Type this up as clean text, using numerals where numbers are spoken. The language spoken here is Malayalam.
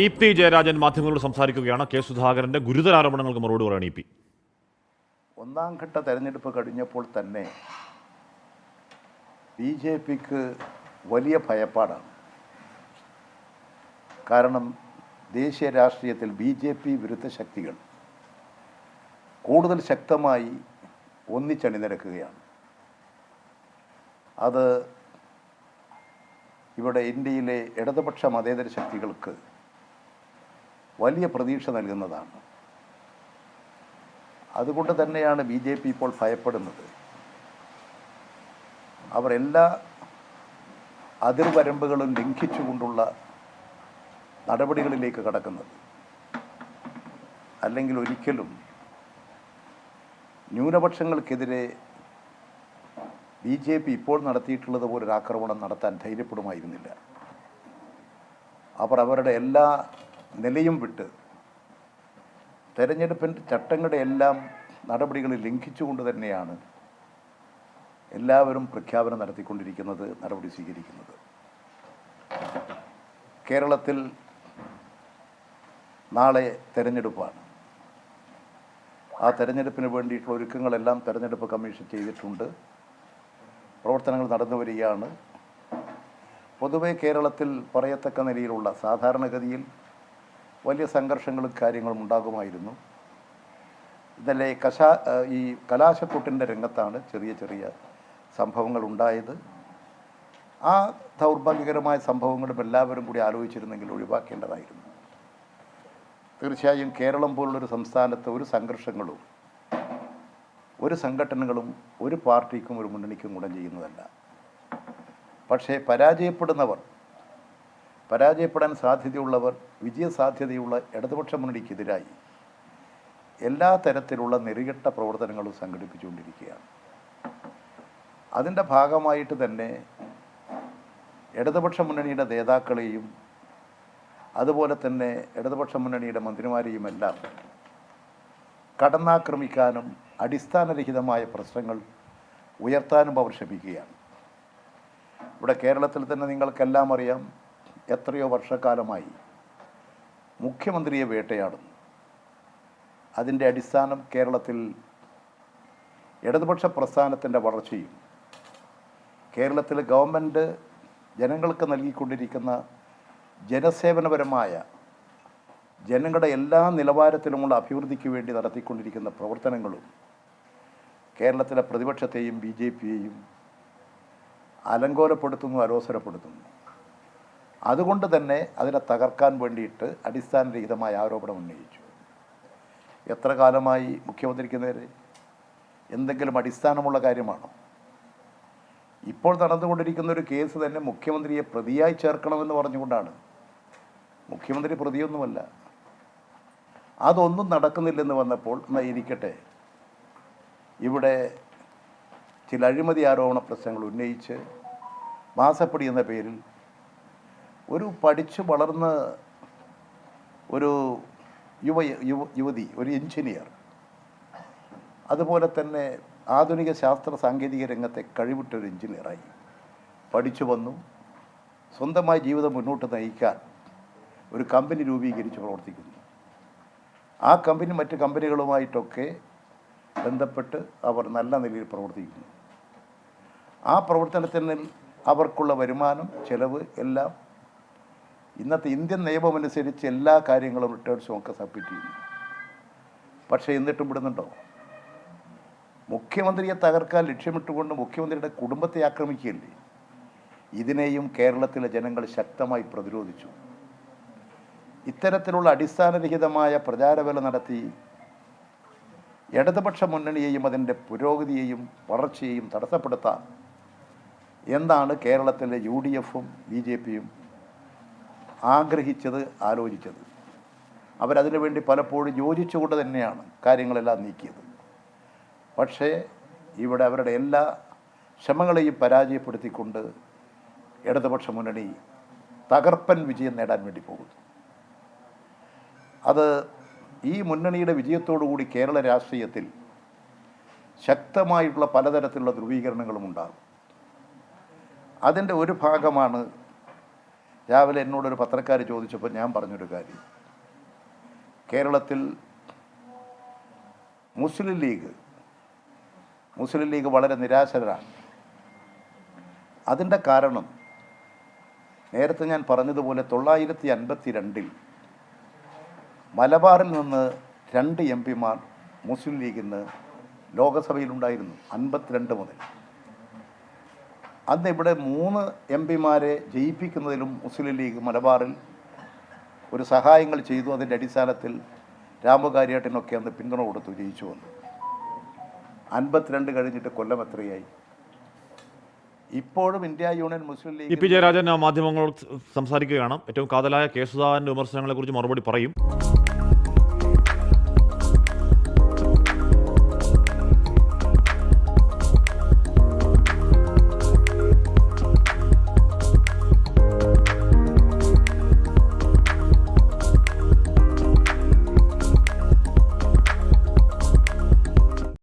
ഇ.പി. ജയരാജൻ മാധ്യമങ്ങളോട് സംസാരിക്കുകയാണ്. കെ സുധാകരന്റെ ഗുരുതര ആരോപണങ്ങൾക്ക് മറുപടി പറയാണ് ഇ.പി. ഒന്നാം ഘട്ട തെരഞ്ഞെടുപ്പ് കഴിഞ്ഞപ്പോൾ തന്നെ ബി.ജെ.പിക്ക് വലിയ ഭയപ്പാടാണ്. കാരണം ദേശീയ രാഷ്ട്രീയത്തിൽ ബി.ജെ.പി വിരുദ്ധ ശക്തികൾ കൂടുതൽ ശക്തമായി ഒന്നിച്ചണിനിരക്കുകയാണ്. അത് ഇവിടെ ഇന്ത്യയിലെ ഇടതുപക്ഷ മതേതര ശക്തികൾക്ക് വലിയ പ്രതീക്ഷ നൽകുന്നതാണ്. അതുകൊണ്ട് തന്നെയാണ് ബി.ജെ.പി ഇപ്പോൾ ഭയപ്പെടുന്നത്. അവർ എല്ലാ അതിർവരമ്പുകളും ലംഘിച്ചുകൊണ്ടുള്ള നടപടികളിലേക്ക് കടക്കുന്നത്. അല്ലെങ്കിൽ ഒരിക്കലും ന്യൂനപക്ഷങ്ങൾക്കെതിരെ ബി.ജെ.പി ഇപ്പോൾ നടത്തിയിട്ടുള്ളത് പോലൊരു ആക്രമണം നടത്താൻ ധൈര്യപ്പെടുമായിരുന്നില്ല. അവർ അവരുടെ എല്ലാ നിലയും വിട്ട് തെരഞ്ഞെടുപ്പിൻ്റെ ചട്ടങ്ങളുടെ എല്ലാം നടപടികൾ ലംഘിച്ചുകൊണ്ട് തന്നെയാണ് എല്ലാവരും പ്രഖ്യാപനം നടത്തിക്കൊണ്ടിരിക്കുന്നത്, നടപടി സ്വീകരിക്കുന്നത്. കേരളത്തിൽ നാളെ തെരഞ്ഞെടുപ്പാണ്. ആ തെരഞ്ഞെടുപ്പിന് വേണ്ടിയിട്ടുള്ള ഒരുക്കങ്ങളെല്ലാം തെരഞ്ഞെടുപ്പ് കമ്മീഷൻ ചെയ്തിട്ടുണ്ട്. പ്രവർത്തനങ്ങൾ നടന്നു വരികയാണ്. പൊതുവെ കേരളത്തിൽ പറയത്തക്ക നിലയിലുള്ള സാധാരണഗതിയിൽ വലിയ സംഘർഷങ്ങളും കാര്യങ്ങളും ഉണ്ടാകുമായിരുന്നു. ഇന്നലെ ഈ കലാശക്കൊട്ടിൻ്റെ രംഗത്താണ് ചെറിയ ചെറിയ സംഭവങ്ങൾ ഉണ്ടായത്. ആ ദൗർഭാഗ്യകരമായ സംഭവങ്ങളും എല്ലാവരും കൂടി ആലോചിച്ചിരുന്നെങ്കിൽ ഒഴിവാക്കേണ്ടതായിരുന്നു. തീർച്ചയായും കേരളം പോലുള്ളൊരു സംസ്ഥാനത്ത് ഒരു സംഘർഷങ്ങളും ഒരു സംഘടനകളും ഒരു പാർട്ടിക്കും ഒരു മുന്നണിക്കും ഗുണം ചെയ്യുന്നതല്ല. പക്ഷേ പരാജയപ്പെടാൻ സാധ്യതയുള്ളവർ, വിജയസാധ്യതയുള്ള ഇടതുപക്ഷ മുന്നണിക്കെതിരായി എല്ലാ തരത്തിലുള്ള നെറികെട്ട പ്രവർത്തനങ്ങളും സംഘടിപ്പിച്ചുകൊണ്ടിരിക്കുകയാണ്. അതിൻ്റെ ഭാഗമായിട്ട് തന്നെ ഇടതുപക്ഷ മുന്നണിയുടെ നേതാക്കളെയും അതുപോലെ തന്നെ ഇടതുപക്ഷ മുന്നണിയുടെ മന്ത്രിമാരെയുമെല്ലാം കടന്നാക്രമിക്കാനും അടിസ്ഥാനരഹിതമായ പ്രശ്നങ്ങൾ ഉയർത്താനും അവർ ശ്രമിക്കുകയാണ്. ഇവിടെ കേരളത്തിൽ തന്നെ നിങ്ങൾക്കെല്ലാം അറിയാം, എത്രയോ വർഷക്കാലമായി മുഖ്യമന്ത്രിയെ വേട്ടയാടുന്നു. അതിൻ്റെ അടിസ്ഥാനം കേരളത്തിൽ ഇടതുപക്ഷ പ്രസ്ഥാനത്തിൻ്റെ വളർച്ചയും കേരളത്തിൽ ഗവൺമെൻറ് ജനങ്ങൾക്ക് നൽകിക്കൊണ്ടിരിക്കുന്ന ജനസേവനപരമായ ജനങ്ങളുടെ എല്ലാ നിലവാരത്തിലുമുള്ള അഭിവൃദ്ധിക്ക് വേണ്ടി നടത്തിക്കൊണ്ടിരിക്കുന്ന പ്രവർത്തനങ്ങളും കേരളത്തിലെ പ്രതിപക്ഷത്തെയും ബി.ജെ.പിയെയും അലങ്കോലപ്പെടുത്തുന്നു, അലോസരപ്പെടുത്തുന്നു. അതുകൊണ്ട് തന്നെ അതിനെ തകർക്കാൻ വേണ്ടിയിട്ട് അടിസ്ഥാനരഹിതമായ ആരോപണം ഉന്നയിച്ചു. എത്ര കാലമായി മുഖ്യമന്ത്രിക്ക് നേരെ എന്തെങ്കിലും അടിസ്ഥാനമുള്ള കാര്യമാണോ? ഇപ്പോൾ നടന്നുകൊണ്ടിരിക്കുന്ന ഒരു കേസ് തന്നെ മുഖ്യമന്ത്രിയെ പ്രതിയായി ചേർക്കണമെന്ന് പറഞ്ഞുകൊണ്ടാണ്. മുഖ്യമന്ത്രി പ്രതിയൊന്നുമല്ല. അതൊന്നും നടക്കുന്നില്ലെന്ന് വന്നപ്പോൾ എന്നാൽ ഇരിക്കട്ടെ, ഇവിടെ ചില അഴിമതി ആരോപണ പ്രശ്നങ്ങൾ ഉന്നയിച്ച് മാസപ്പടി എന്ന പേരിൽ ഒരു പഠിച്ചു വളർന്ന ഒരു യുവതി, ഒരു എഞ്ചിനീയർ, അതുപോലെ തന്നെ ആധുനിക ശാസ്ത്ര സാങ്കേതിക രംഗത്തെ കഴിവിട്ടൊരു എഞ്ചിനീയറായി പഠിച്ചു വന്നു. സ്വന്തമായി ജീവിതം മുന്നോട്ട് നയിക്കാൻ ഒരു കമ്പനി രൂപീകരിച്ച് പ്രവർത്തിക്കുന്നു. ആ കമ്പനി മറ്റ് കമ്പനികളുമായിട്ടൊക്കെ ബന്ധപ്പെട്ട് അവർ നല്ല നിലയിൽ പ്രവർത്തിക്കുന്നു. ആ പ്രവർത്തനത്തിന് അവർക്കുള്ള വരുമാനം, ചെലവ് എല്ലാം ഇന്നത്തെ ഇന്ത്യൻ നിയമമനുസരിച്ച് എല്ലാ കാര്യങ്ങളും റിട്ടേൺസും ഒക്കെ സബ്മിറ്റ് ചെയ്യുന്നു. പക്ഷേ എന്നിട്ടും വിടുന്നുണ്ടോ? മുഖ്യമന്ത്രിയെ തകർക്കാൻ ലക്ഷ്യമിട്ടുകൊണ്ട് മുഖ്യമന്ത്രിയുടെ കുടുംബത്തെ ആക്രമിക്കുകയല്ലേ? ഇതിനെയും കേരളത്തിലെ ജനങ്ങൾ ശക്തമായി പ്രതിരോധിച്ചു. ഇത്തരത്തിലുള്ള അടിസ്ഥാനരഹിതമായ പ്രചാരവേല നടത്തി ഇടതുപക്ഷ മുന്നണിയെയും അതിൻ്റെ പുരോഗതിയെയും വളർച്ചയെയും തടസ്സപ്പെടുത്താൻ എന്നാണ് കേരളത്തിലെ UDFും ബി.ജെ.പിയും ആഗ്രഹിച്ചത്, ആലോചിച്ചത്. അവരതിനു വേണ്ടി പലപ്പോഴും യോജിച്ചുകൊണ്ട് തന്നെയാണ് കാര്യങ്ങളെല്ലാം നീക്കിയത്. പക്ഷേ ഇവിടെ അവരുടെ എല്ലാ ശ്രമങ്ങളെയും പരാജയപ്പെടുത്തിക്കൊണ്ട് ഇടതുപക്ഷ മുന്നണി തകർപ്പൻ വിജയം നേടാൻ വേണ്ടി പോകുന്നു. അത് ഈ മുന്നണിയുടെ വിജയത്തോടുകൂടി കേരള രാഷ്ട്രീയത്തിൽ ശക്തമായിട്ടുള്ള പലതരത്തിലുള്ള ധ്രുവീകരണങ്ങളും ഉണ്ടാകും. അതിൻ്റെ ഒരു ഭാഗമാണ് രാവിലെ എന്നോടൊരു പത്രക്കാർ ചോദിച്ചപ്പോൾ ഞാൻ പറഞ്ഞൊരു കാര്യം, കേരളത്തിൽ മുസ്ലിം ലീഗ് വളരെ നിരാശരാണ്. അതിൻ്റെ കാരണം നേരത്തെ ഞാൻ പറഞ്ഞതുപോലെ 1952 മലബാറിൽ നിന്ന് 2 MP-മാർ മുസ്ലിം ലീഗിന് ലോകസഭയിലുണ്ടായിരുന്നു. 52 മുതൽ. അന്ന് ഇവിടെ 3 MP-മാരെ ജയിപ്പിക്കുന്നതിലും മുസ്ലിം ലീഗ് മലബാറിൽ ഒരു സഹായങ്ങൾ ചെയ്തു. അതിൻ്റെ അടിസ്ഥാനത്തിൽ രാമകാരിയാട്ടിനൊക്കെ അന്ന് പിന്തുണ കൊടുത്തു ജയിച്ചു വന്നു. 52 കഴിഞ്ഞിട്ട് കൊല്ലം എത്രയായി? ഇപ്പോഴും ഇന്ത്യ യൂണിയൻ മുസ്ലിം ലീഗ് ഇ.പി. ജയരാജൻ മാധ്യമങ്ങളോട് സംസാരിക്കുകയാണ്. ഏറ്റവും കാതലായ കെ സുധാകരൻ്റെ വിമർശനങ്ങളെക്കുറിച്ച് മറുപടി പറയും.